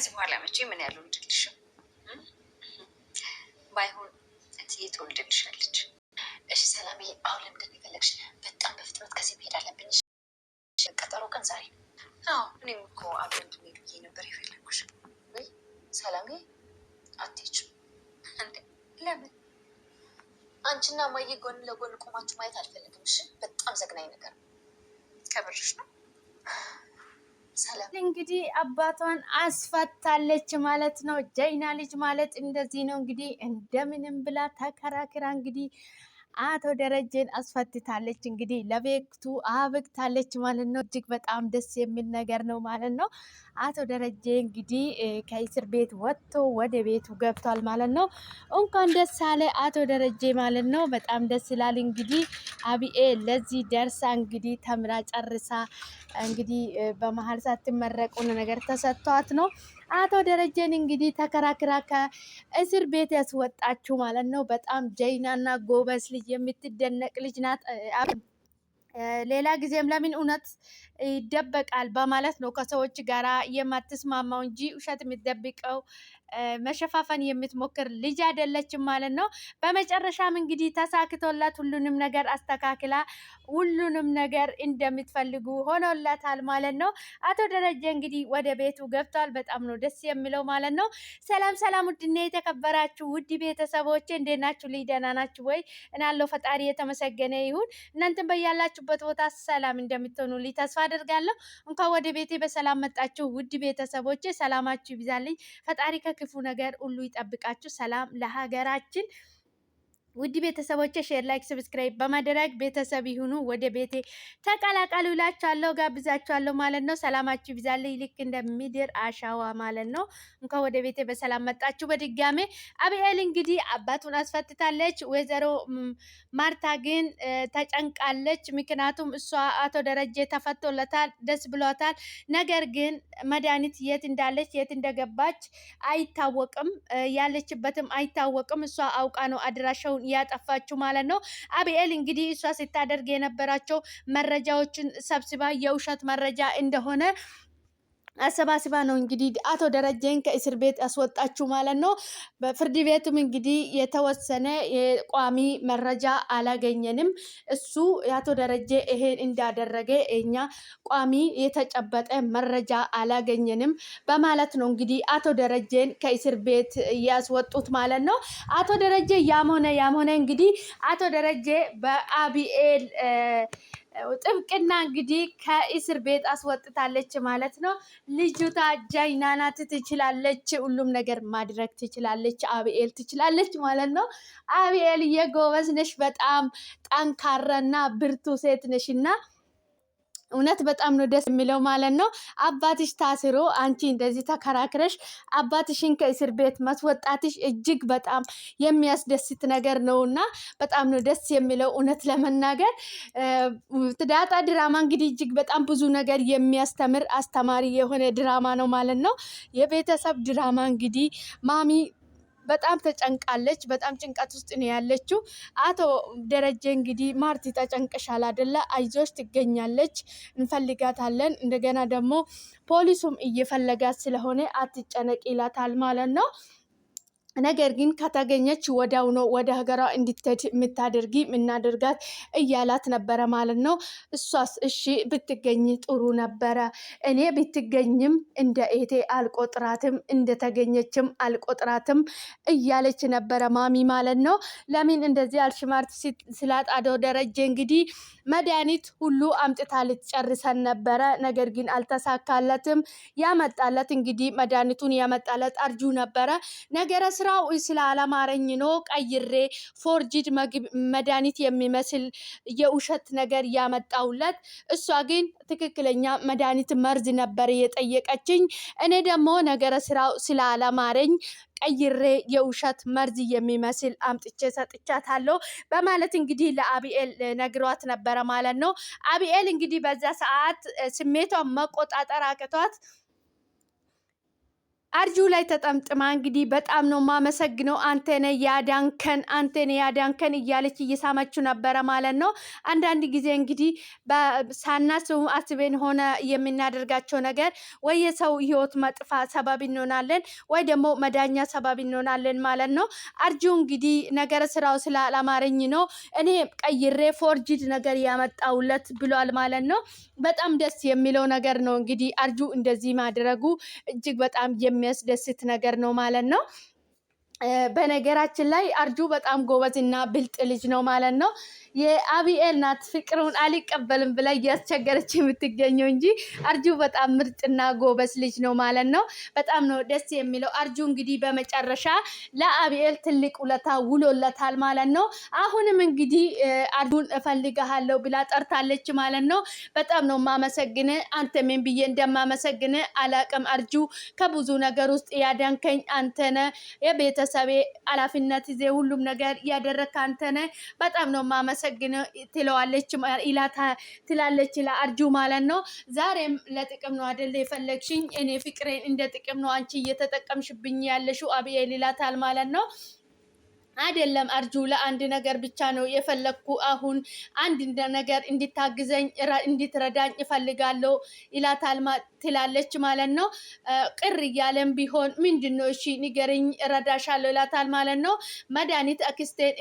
ከዚህ በኋላ መቼ ምን ያለው ልጅልሽም ባይሆን እትዬ ትወልድልሻለች። እሺ ሰላምዬ፣ አሁን ለምንድን የፈለግሽ? በጣም በፍጥነት ከዚህ መሄድ አለብኝ። ቀጠሮ ቀን ዛሬ። አዎ እኔም እኮ አብረን እንድንሄድ ብዬ ነበር የፈለግኩሽ። ወይ ሰላምዬ፣ አትሄጂም እንዴ? ለምን? አንቺና እማዬ ጎን ለጎን ቆማችሁ ማየት አልፈልግም። እሺ፣ በጣም ዘግናኝ ነገር ነው። ከብርሽ ነው። እንግዲህ አባቷን አስፈታለች ማለት ነው። ጀይና ልጅ ማለት እንደዚህ ነው እንግዲህ። እንደምንም ብላ ተከራክራ እንግዲህ አቶ ደረጀን አስፈትታለች። እንግዲህ ለቤቱ አብቅታለች ማለት ነው። እጅግ በጣም ደስ የሚል ነገር ነው ማለት ነው። አቶ ደረጀ እንግዲህ ከእስር ቤት ወጥቶ ወደ ቤቱ ገብቷል ማለት ነው። እንኳን ደስ አለ አቶ ደረጀ ማለት ነው። በጣም ደስ ይላል። እንግዲህ አብኤ ለዚህ ደርሳ እንግዲህ ተምራ ጨርሳ እንግዲህ በመሀል ሳትመረቁን ነገር ተሰጥቷት ነው አቶ ደረጀን እንግዲህ ተከራክራ ከእስር ቤት ያስወጣችሁ ማለት ነው። በጣም ጀይናና ጎበዝ ልጅ የምትደነቅ ልጅ ናት። ሌላ ጊዜም ለምን እውነት ይደበቃል በማለት ነው ከሰዎች ጋራ የማትስማማው እንጂ ውሸት የምትደብቀው መሸፋፈን የምትሞክር ልጅ አይደለችም ማለት ነው። በመጨረሻም እንግዲህ ተሳክቶላት ሁሉንም ነገር አስተካክላ ሁሉንም ነገር እንደምትፈልጉ ሆኖላታል ማለት ነው። አቶ ደረጀ እንግዲህ ወደ ቤቱ ገብቷል። በጣም ነው ደስ የሚለው ማለት ነው። ሰላም ሰላም፣ ውድና የተከበራችሁ ውድ ቤተሰቦቼ እንዴት ናችሁ? ልጅ ደህና ናችሁ ወይ? እናለው ፈጣሪ የተመሰገነ ይሁን። እናንተም በያላችሁበት ቦታ ሰላም እንደምትሆኑ ልጅ ተስፋ አደርጋለሁ። እንኳን ወደ ቤቴ በሰላም መጣችሁ ውድ ቤተሰቦቼ። ሰላማችሁ ይብዛልኝ። ፈጣሪ ክፉ ነገር ሁሉ ይጠብቃችሁ። ሰላም ለሀገራችን። ውድ ቤተሰቦቼ ሼር፣ ላይክ፣ ሰብስክራይብ በማድረግ ቤተሰብ ይሁኑ። ወደ ቤቴ ተቀላቀሉ እላችኋለሁ፣ ጋብዛችኋለሁ ማለት ነው። ሰላማችሁ ይብዛልኝ ልክ እንደ ምድር አሻዋ ማለት ነው። እንኳን ወደ ቤቴ በሰላም መጣችሁ በድጋሜ። አብኤል እንግዲህ አባቱን አስፈትታለች። ወይዘሮ ማርታ ግን ተጨንቃለች። ምክንያቱም እሷ አቶ ደረጀ ተፈቶለታል፣ ደስ ብሏታል። ነገር ግን መድኃኒት የት እንዳለች የት እንደገባች አይታወቅም፣ ያለችበትም አይታወቅም። እሷ አውቃ ነው አድራሻውን ያጠፋችሁ ማለት ነው። አብኤል እንግዲህ እሷ ስታደርግ የነበራቸው መረጃዎችን ሰብስባ የውሸት መረጃ እንደሆነ አሰባስባ ነው እንግዲህ አቶ ደረጀን ከእስር ቤት ያስወጣችሁ ማለት ነው። በፍርድ ቤቱም እንግዲህ የተወሰነ የቋሚ መረጃ አላገኘንም። እሱ የአቶ ደረጀ ይሄን እንዳደረገ እኛ ቋሚ የተጨበጠ መረጃ አላገኘንም በማለት ነው እንግዲህ አቶ ደረጀን ከእስር ቤት ያስወጡት ማለት ነው። አቶ ደረጀ ያም ሆነ እንግዲህ አቶ ደረጀ በአብኤል ጥብቅና እንግዲህ ከእስር ቤት አስወጥታለች ማለት ነው። ልጅቷ ጀይና ናት፣ ትችላለች፣ ሁሉም ነገር ማድረግ ትችላለች፣ አብኤል ትችላለች ማለት ነው። አብኤል የጎበዝ ነሽ፣ በጣም ጠንካራና ብርቱ ሴት ነሽና እውነት በጣም ነው ደስ የሚለው ማለት ነው። አባትሽ ታስሮ አንቺ እንደዚህ ተከራክረሽ አባትሽን ከእስር ቤት ማስወጣትሽ እጅግ በጣም የሚያስደስት ነገር ነውና በጣም ነው ደስ የሚለው። እውነት ለመናገር ዳጣ ድራማ እንግዲህ እጅግ በጣም ብዙ ነገር የሚያስተምር አስተማሪ የሆነ ድራማ ነው ማለት ነው። የቤተሰብ ድራማ እንግዲህ ማሚ በጣም ተጨንቃለች። በጣም ጭንቀት ውስጥ ነው ያለችው። አቶ ደረጀ እንግዲህ ማርቲ ተጨንቀሻል አይደለ? አይዞሽ ትገኛለች፣ እንፈልጋታለን። እንደገና ደግሞ ፖሊሱም እየፈለጋት ስለሆነ አትጨነቅ ይላታል ማለት ነው። ነገር ግን ከተገኘች ወዲያው ነው ወደ ሀገሯ እንድትሄድ የምታደርጊ የምናደርጋት እያላት ነበረ ማለት ነው። እሷስ እሺ ብትገኝ ጥሩ ነበረ፣ እኔ ብትገኝም እንደ ኤቴ አልቆጥራትም፣ እንደተገኘችም አልቆጥራትም እያለች ነበረ ማሚ ማለት ነው። ለምን እንደዚህ አልሽማርት ስላጣደው ደረጀ እንግዲህ መድኃኒት ሁሉ አምጥታ ልትጨርሰን ነበረ። ነገር ግን አልተሳካለትም። ያመጣለት እንግዲህ መድኃኒቱን ያመጣለት አርጁ ነበረ። ነገረ ስራው ስላላማረኝ ነው ቀይሬ ፎርጂድ መድኃኒት የሚመስል የውሸት ነገር ያመጣውለት። እሷ ግን ትክክለኛ መድኃኒት መርዝ ነበር የጠየቀችኝ። እኔ ደግሞ ነገረ ስራው ስላላማረኝ ቀይሬ የውሸት መርዝ የሚመስል አምጥቼ ሰጥቻታለሁ በማለት እንግዲህ ለአብኤል ነግሯት ነበረ ማለት ነው። አብኤል እንግዲህ በዛ ሰዓት ስሜቷን መቆጣጠር አቅቷት አርጁ ላይ ተጠምጥማ እንግዲህ በጣም ነው ማመሰግነው አንተነ ያዳንከን እያለች እየሳመችው ነበረ ማለት ነው። አንዳንድ ጊዜ እንግዲህ ሳናስቡ አስበን ሆነ የምናደርጋቸው ነገር ወይ የሰው ህይወት መጥፋ ሰበብ እንሆናለን ወይ ደግሞ መዳኛ ሰበብ እንሆናለን ማለት ነው። አርጁ እንግዲህ ነገር ስራው ስላላማረኝ ነው እኔ ቀይሬ ፎርጅድ ነገር ያመጣውለት ብሏል ማለት ነው። በጣም ደስ የሚለው ነገር ነው እንግዲህ አርጁ እንደዚህ ማድረጉ እጅግ በጣም የሚያስደስት ነገር ነው ማለት ነው። በነገራችን ላይ አርጁ በጣም ጎበዝና ብልጥ ልጅ ነው ማለት ነው። የአቢኤል ናት ፍቅሩን አልቀበልም ብላ እያስቸገረች የምትገኘው እንጂ አርጁ በጣም ምርጥና ጎበዝ ልጅ ነው ማለት ነው። በጣም ነው ደስ የሚለው። አርጁ እንግዲህ በመጨረሻ ለአቢኤል ትልቅ ውለታ ውሎለታል ማለት ነው። አሁንም እንግዲህ አርጁን እፈልግሃለሁ ብላ ጠርታለች ማለት ነው። በጣም ነው ማመሰግነ አንተ ምን ብዬ እንደማመሰግነ አላቅም። አርጁ ከብዙ ነገር ውስጥ ያዳንከኝ አንተነ የቤተሰቤ ኃላፊነት ይዜ ሁሉም ነገር ያደረክ አንተነ በጣም ነው ማመሰግነ ትላለች ለአርጁ ማለት ነው። ዛሬም ለጥቅም ነው አይደል የፈለግሽኝ እኔ ፍቅሬን እንደ ጥቅም ነው አንቺ እየተጠቀምሽብኝ ያለሽው አቢኤል ይላታል ማለት ነው። አይደለም አርጁ ለአንድ ነገር ብቻ ነው የፈለግኩ አሁን አንድ ነገር እንድታግዘኝ እንድትረዳኝ እፈልጋለሁ ይላታል ትላለች ማለት ነው። ቅር እያለም ቢሆን ምንድነው እሺ ንገረኝ እረዳሻለሁ ይላታል ማለት ነው። መድኃኒት አክስቴን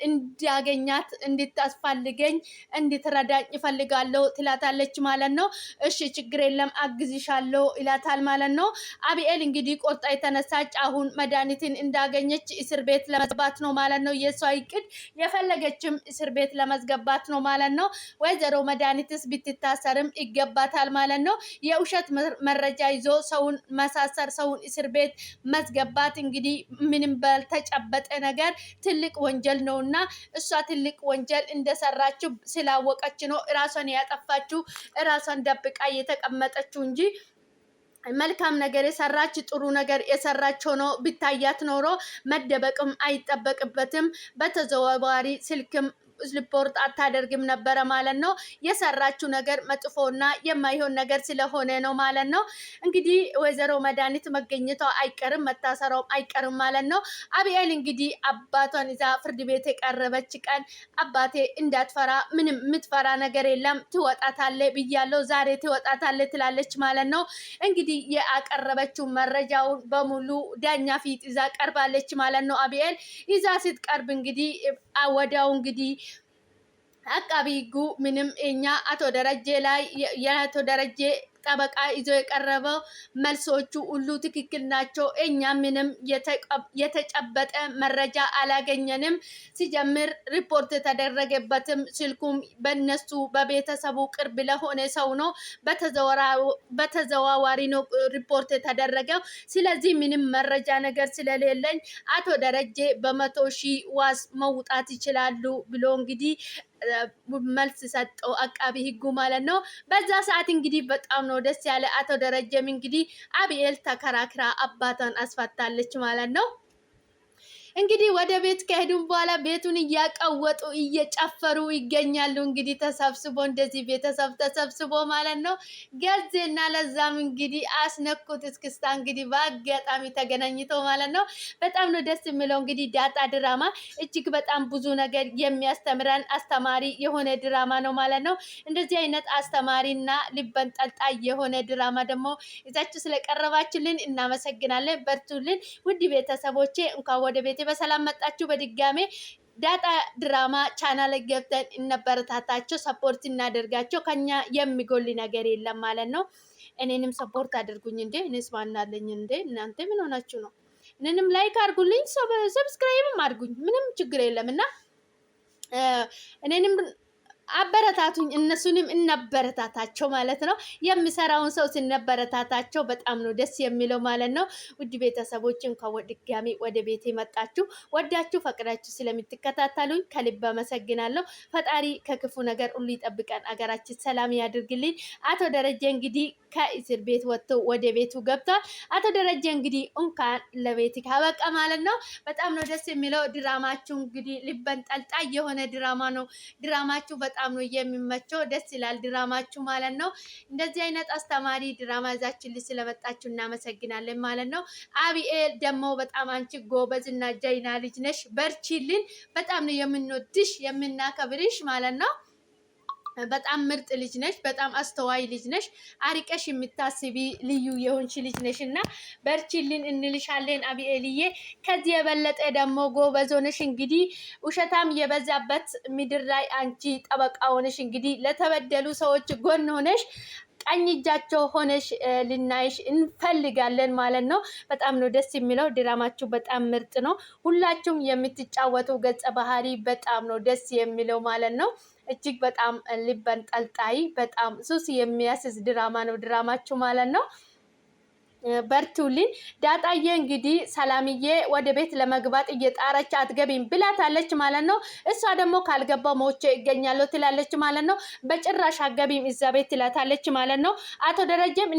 እንዲያገኛት እንድታስፈልገኝ እንድትረዳኝ እፈልጋለሁ ትላታለች ማለት ነው። እሺ ችግር የለም አግዝሻለሁ ይላታል ማለት ነው። አቢኤል እንግዲህ ቆርጣ የተነሳች አሁን መድኃኒትን እንዳገኘች እስር ቤት ለመግባት ነው ማለት ነው። የሷ እቅድ የፈለገችም እስር ቤት ለማስገባት ነው ማለት ነው። ወይዘሮ መድኃኒትስ ብትታሰርም ይገባታል ማለት ነው። የውሸት መረጃ ይዞ ሰውን መሳሰር ሰውን እስር ቤት ማስገባት እንግዲህ ምንም ባልተጨበጠ ነገር ትልቅ ወንጀል ነውና እሷ ትልቅ ወንጀል እንደሰራችው ስላወቀች ነው ራሷን ያጠፋችው ራሷን ደብቃ የተቀመጠችው እንጂ መልካም ነገር የሰራች ጥሩ ነገር የሰራች ሆኖ ቢታያት ኖሮ መደበቅም አይጠበቅበትም። በተዘዋዋሪ ስልክም ሪፖርት አታደርግም ነበረ ማለት ነው። የሰራችው ነገር መጥፎና የማይሆን ነገር ስለሆነ ነው ማለት ነው። እንግዲህ ወይዘሮ መድኃኒት መገኘቷ አይቀርም መታሰሯም አይቀርም ማለት ነው። አቢኤል እንግዲህ አባቷን ይዛ ፍርድ ቤት የቀረበች ቀን አባቴ እንዳትፈራ ምንም የምትፈራ ነገር የለም ትወጣታለህ ብያለሁ ዛሬ ትወጣታለህ ትላለች ማለት ነው። እንግዲህ ያቀረበችው መረጃውን በሙሉ ዳኛ ፊት ይዛ ቀርባለች ማለት ነው። አቢኤል ይዛ ስትቀርብ እንግዲህ ወዲያው እንግዲህ አቃቢ ህጉ ምንም እኛ አቶ ደረጀ ላይ የአቶ ደረጀ ጠበቃ ይዞ የቀረበው መልሶቹ ሁሉ ትክክል ናቸው። እኛ ምንም የተጨበጠ መረጃ አላገኘንም። ሲጀምር ሪፖርት የተደረገበትም ስልኩም በነሱ በቤተሰቡ ቅርብ ለሆነ ሰው ነው። በተዘዋዋሪ ነው ሪፖርት የተደረገው። ስለዚህ ምንም መረጃ ነገር ስለሌለኝ አቶ ደረጀ በ100,000 ዋስ መውጣት ይችላሉ ብሎ እንግዲህ መልስ ሰጠው አቃቢ ህጉ ማለት ነው። በዛ ሰዓት እንግዲህ በጣም ነው ደስ ያለ። አቶ ደረጀም እንግዲህ አቢኤል ተከራክራ አባቷን አስፈታለች ማለት ነው። እንግዲህ ወደ ቤት ከሄዱም በኋላ ቤቱን እያቀወጡ እየጨፈሩ ይገኛሉ። እንግዲህ ተሰብስቦ እንደዚህ ቤተሰብ ተሰብስቦ ማለት ነው። ገዜና ለዛም እንግዲህ አስነኩት እስክስታ እንግዲህ በአጋጣሚ ተገናኝተው ማለት ነው። በጣም ነው ደስ የሚለው። እንግዲህ ዳጣ ድራማ እጅግ በጣም ብዙ ነገር የሚያስተምረን አስተማሪ የሆነ ድራማ ነው ማለት ነው። እንደዚህ አይነት አስተማሪና ልበን ጠልጣይ የሆነ ድራማ ደግሞ ይዛችሁ ስለቀረባችሁልን እናመሰግናለን። በርቱልን ውድ ቤተሰቦቼ። እንኳን ወደ ቤት በሰላም መጣችሁ። በድጋሜ ዳጣ ድራማ ቻናል ገብተን እንበረታታቸው፣ ሰፖርት እናደርጋቸው። ከኛ የሚጎል ነገር የለም ማለት ነው። እኔንም ሰፖርት አድርጉኝ እንዴ! እኔስ ማናለኝ እንዴ? እናንተ ምን ሆናችሁ ነው? እኔንም ላይክ አድርጉልኝ፣ ሰብስክራይብም አድርጉኝ። ምንም ችግር የለም እና እኔንም አበረታቱኝ፣ እነሱንም እናበረታታቸው ማለት ነው። የሚሰራውን ሰው ስናበረታታቸው በጣም ነው ደስ የሚለው ማለት ነው። ውድ ቤተሰቦችን ከድጋሚ ወደ ቤት የመጣችሁ ወዳችሁ ፈቅዳችሁ ስለምትከታተሉኝ ከልብ አመሰግናለሁ። ፈጣሪ ከክፉ ነገር ሁሉ ይጠብቀን፣ አገራችን ሰላም ያድርግልኝ። አቶ ደረጀ እንግዲህ ከእስር ቤት ወጥቶ ወደ ቤቱ ገብቷል። አቶ ደረጀ እንግዲህ እንኳን ለቤት ካበቃ ማለት ነው። በጣም ነው ደስ የሚለው ድራማችሁ እንግዲህ ልበን ጠልጣይ የሆነ ድራማ ነው። ድራማችሁ በጣም ነው የሚመቸው። ደስ ይላል ድራማችሁ ማለት ነው። እንደዚህ አይነት አስተማሪ ድራማ ይዛችሁልን ስለመጣችሁ እናመሰግናለን ማለት ነው። አቢኤል ደግሞ በጣም አንቺ ጎበዝ እና ጀይና ልጅ ነሽ፣ በርቺልን። በጣም ነው የምንወድሽ የምናከብርሽ ማለት ነው። በጣም ምርጥ ልጅ ነሽ። በጣም አስተዋይ ልጅ ነሽ። አሪቀሽ የምታስቢ ልዩ የሆንሽ ልጅ ነሽ እና በርቺልን እንልሻለን አቢኤልዬ። ከዚህ የበለጠ ደግሞ ጎበዝ ሆነሽ እንግዲህ ውሸታም የበዛበት ምድር ላይ አንቺ ጠበቃ ሆነሽ እንግዲህ ለተበደሉ ሰዎች ጎን ሆነሽ ቀኝ እጃቸው ሆነሽ ልናይሽ እንፈልጋለን ማለት ነው። በጣም ነው ደስ የሚለው ድራማችሁ በጣም ምርጥ ነው። ሁላችሁም የምትጫወቱ ገጸ ባህሪ በጣም ነው ደስ የሚለው ማለት ነው። እጅግ በጣም ልብ አንጠልጣይ በጣም ሱስ የሚያስዝ ድራማ ነው ድራማችሁ ማለት ነው። በርቱልኝ። ዳጣዬ እንግዲህ ሰላምዬ ወደ ቤት ለመግባት እየጣረች አትገቢም ብላታለች ማለት ነው። እሷ ደግሞ ካልገባው ሞቼ ይገኛለሁ ትላለች ማለት ነው። በጭራሽ አትገቢም እዛ ቤት ትላታለች ማለት ነው። አቶ ደረጀም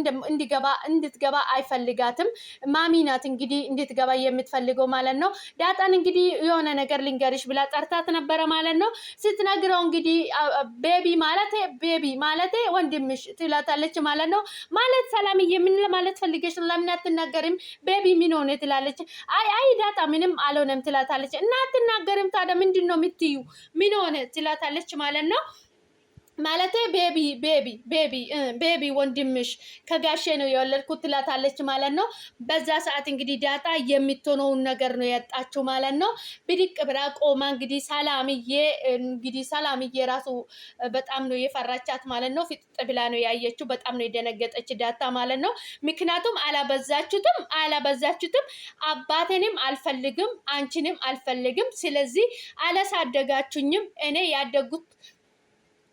እንድትገባ አይፈልጋትም። ማሚ ናት እንግዲህ እንድትገባ የምትፈልገው ማለት ነው። ዳጣን እንግዲህ የሆነ ነገር ልንገርሽ ብላ ጠርታት ነበረ ማለት ነው። ስትነግረው እንግዲህ ቤቢ ማለቴ ወንድምሽ ትላታለች ማለት ነው። ማለት ሰላምዬ ምን ለማለት ፈልገሽ ለምን አትናገሪም? ቤቢ ምን ሆነ ትላለች። አይ ዳጣ ምንም አልሆነም ትላታለች። እና አትናገሪም ታዲያ ምንድን ነው የምትዩ? ምን ሆነ ትላታለች ማለት ነው። ማለቴ ቤቢ ወንድምሽ ከጋሼ ነው የወለድኩት ትላታለች ማለት ነው። በዛ ሰዓት እንግዲህ ዳጣ የምትሆነውን ነገር ነው ያጣችው ማለት ነው። ብድቅ ብላ ቆማ እንግዲህ ሰላምዬ ራሱ በጣም ነው የፈራቻት ማለት ነው። ፍጥጥ ብላ ነው ያየችው። በጣም ነው የደነገጠች ዳጣ ማለት ነው። ምክንያቱም አላበዛችሁትም አባቴንም አልፈልግም አንቺንም አልፈልግም። ስለዚህ አላሳደጋችሁኝም። እኔ ያደጉት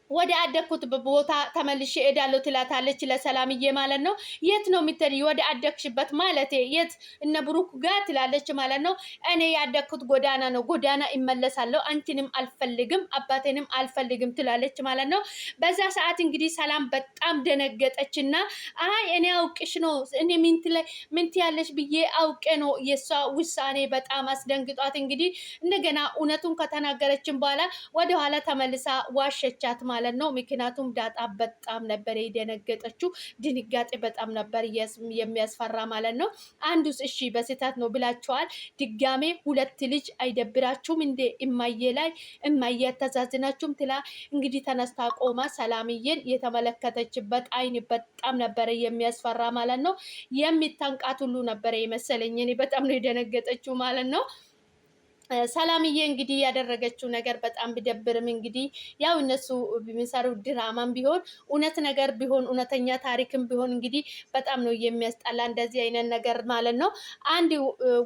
ወደ አደግኩት ቦታ ተመልሼ እሄዳለሁ ትላታለች ለሰላምዬ ማለት ነው። የት ነው የምትሄጂው? ወደ አደግሽበት ማለት የት? እነ ብሩክ ጋር ትላለች ማለት ነው። እኔ ያደግኩት ጎዳና ነው፣ ጎዳና ይመለሳለሁ። አንቺንም አልፈልግም አባቴንም አልፈልግም ትላለች ማለት ነው። በዛ ሰዓት እንግዲህ ሰላም በጣም ደነገጠችና አይ እኔ አውቅሽ ነው እኔ ምንት ያለሽ ብዬ አውቄ ነው። የሷ ውሳኔ በጣም አስደንግጧት እንግዲህ እንደገና እውነቱን ከተናገረችን በኋላ ወደኋላ ተመልሳ ዋሸቻት ማለት ነው። ምክንያቱም ዳጣ በጣም ነበር የደነገጠችው። ድንጋጤ በጣም ነበር የሚያስፈራ ማለት ነው። አንዱስ እሺ በስህተት ነው ብላችኋል፣ ድጋሜ ሁለት ልጅ አይደብራችሁም እንዴ? እማዬ አታሳዝናችሁም? ትላ እንግዲህ ተነስታ ቆማ ሰላምዬን የተመለከተችበት አይን በጣም ነበረ የሚያስፈራ ማለት ነው። የሚታንቃት ሁሉ ነበረ የመሰለኝ። እኔ በጣም ነው የደነገጠችው ማለት ነው። ሰላምዬ እንግዲህ ያደረገችው ነገር በጣም ቢደብርም እንግዲህ ያው እነሱ የሚሰሩ ድራማም ቢሆን እውነት ነገር ቢሆን እውነተኛ ታሪክም ቢሆን እንግዲህ በጣም ነው የሚያስጠላ እንደዚህ አይነት ነገር ማለት ነው። አንድ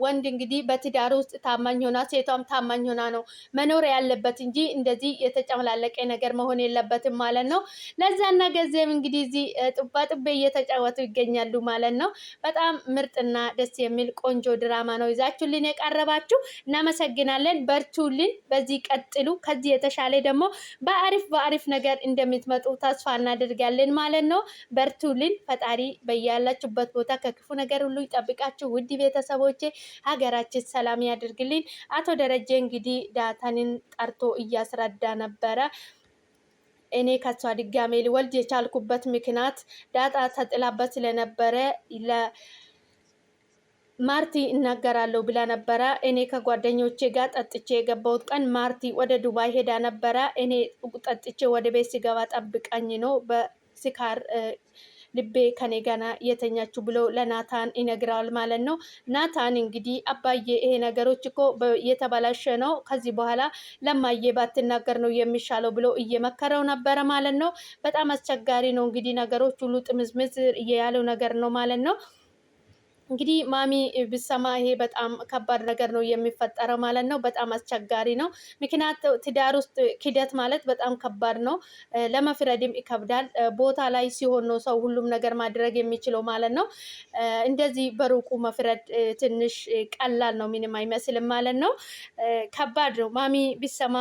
ወንድ እንግዲህ በትዳር ውስጥ ታማኝ ሆና ሴቷም ታማኝ ሆና ነው መኖር ያለበት እንጂ እንደዚህ የተጨመላለቀ ነገር መሆን የለበትም ማለት ነው። ለዛና ገዜም እንግዲህ እዚህ ጡባ ጡቤ እየተጫወቱ ይገኛሉ ማለት ነው። በጣም ምርጥና ደስ የሚል ቆንጆ ድራማ ነው ይዛችሁልን የቀረባችሁ። እናመሰግናለን። በርቱልን፣ በዚህ ቀጥሉ። ከዚህ የተሻለ ደግሞ በአሪፍ ነገር እንደምትመጡ ተስፋ እናደርጋለን ማለት ነው። በርቱልን። ፈጣሪ በያላችሁበት ቦታ ከክፉ ነገር ሁሉ ይጠብቃችሁ። ውድ ቤተሰቦቼ ሀገራችን ሰላም ያድርግልን። አቶ ደረጀ እንግዲህ ዳጣንን ጠርቶ እያስረዳ ነበረ። እኔ ከሷ ድጋሜ ሊወልድ የቻልኩበት ምክንያት ዳጣ ተጥላበት ስለነበረ ማርቲ እናገራለሁ ብላ ነበረ። እኔ ከጓደኞቼ ጋር ጠጥቼ የገባሁት ቀን ማርቲ ወደ ዱባይ ሄዳ ነበረ። እኔ ጠጥቼ ወደ ቤት ሲገባ ጠብቀኝ ነው በስካር ልቤ ከኔ ጋና የተኛችሁ ብሎ ለናታን ይነግራል ማለት ነው። ናታን እንግዲህ አባዬ ይሄ ነገሮች እኮ የተበላሸ ነው፣ ከዚህ በኋላ ለማዬ ባትናገር ነው የሚሻለው ብሎ እየመከረው ነበረ ማለት ነው። በጣም አስቸጋሪ ነው እንግዲህ ነገሮች ሁሉ ጥምዝምዝ ያለው ነገር ነው ማለት ነው። እንግዲህ ማሚ ብሰማ ይሄ በጣም ከባድ ነገር ነው የሚፈጠረው ማለት ነው። በጣም አስቸጋሪ ነው። ምክንያቱ ትዳር ውስጥ ክደት ማለት በጣም ከባድ ነው። ለመፍረድም ይከብዳል። ቦታ ላይ ሲሆን ነው ሰው ሁሉም ነገር ማድረግ የሚችለው ማለት ነው። እንደዚህ በሩቁ መፍረድ ትንሽ ቀላል ነው፣ ምንም አይመስልም ማለት ነው። ከባድ ነው። ማሚ ብሰማ